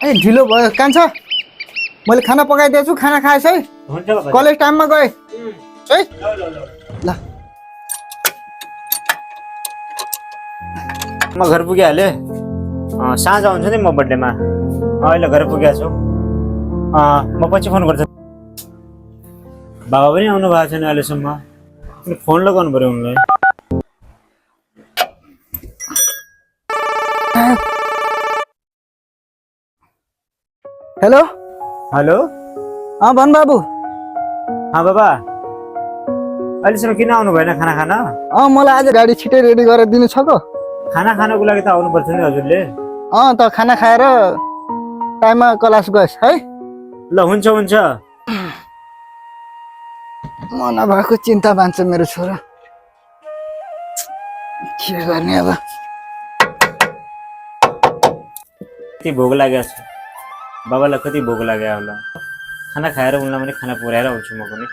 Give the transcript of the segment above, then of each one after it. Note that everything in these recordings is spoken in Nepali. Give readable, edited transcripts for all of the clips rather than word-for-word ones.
ए ढिलो भयो कान्छ मैले खाना पकाइदिएछु खाना खाएछ है हुन्छ बाबा कलेज टाइममा गए है ल म घर पुगिहालेँ साँझ आउँछु नि म बर्थडेमा अहिले घर पुगेको छु म पछि फोन गर्छु बाबा पनि आउनु भएको छैन अहिलेसम्म फोन लगाउनु पर्यो उनलाई हेलो हेलो भन बाबु बाबा अहिलेसम्म किन आउनु भएन खाना खान मलाई आज गाडी छिटै रेडी गरेर दिनु छ त खाना खानको लागि त आउनु पर्छ नि हजुरले त खाना खाएर टाइममा क्लास गएस् है ल हुन्छ हुन्छ म नभएको चिन्ता बान्छ मेरो छोरा के गर्ने अब कति भोक लागेको छ बाबालाई कति भोक लाग्यो होला खाना खाएर उनलाई पनि खाना पुर्याएर आउँछु म पनि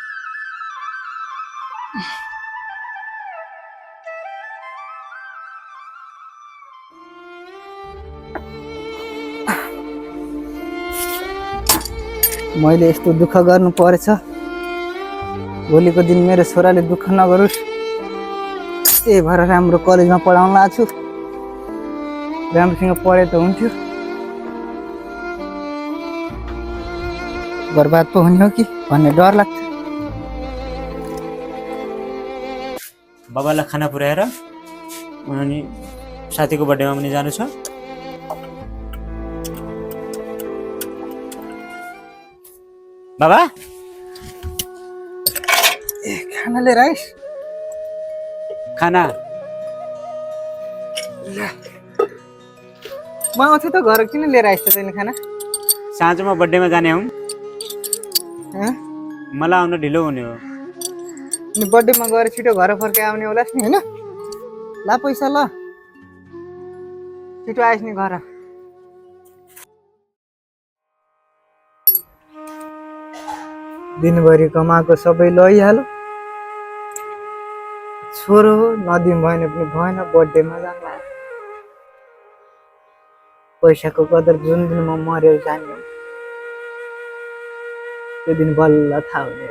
मैले यस्तो दुःख गर्नु परेछ भोलिको दिन मेरो छोराले दुःख नगरोस् त्यही भएर राम्रो कलेजमा पढाउन लाग्छु राम्रोसँग पढे त हुन्थ्यो बर्बाद पो हुने हो कि भन्ने डर लाग्छ बाबालाई खाना पुर्याएर अनि साथीको बर्थडेमा पनि जानु छ बाबा ए खाना लिएर आइस खाना म आउँछु त घर किन लिएर आइस त तैँले खाना साँझमा बर्थडेमा जाने हौँ हँ मलाई आउन ढिलो हुने हो अनि बर्थडेमा गएर छिटो घर फर्कै आउने होलास् नि होइन ला पैसा ल छिटो आइस नि घर दिनभरि कमाएको सबै लैहाल्यो छोरो हो नदिउँ भएन पनि भएन बर्थडेमा जानु पैसाको कदर जुन दिन म मरेर जाने हो त्यो दिन बल्ल थाहा हुने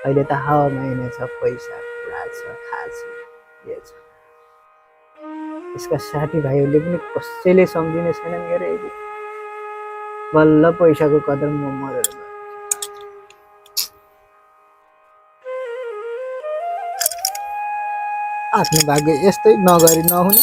अहिले त हावामा हिँडेछ पैसा कुरा छ थाहा छ के छ यसका साथीभाइहरूले पनि कसैले सम्झिने छैनन् मेरो अहिले बल्ल पैसाको कदर म मरेर गएँ आफ्नो भाग्य यस्तै नगरी नहुने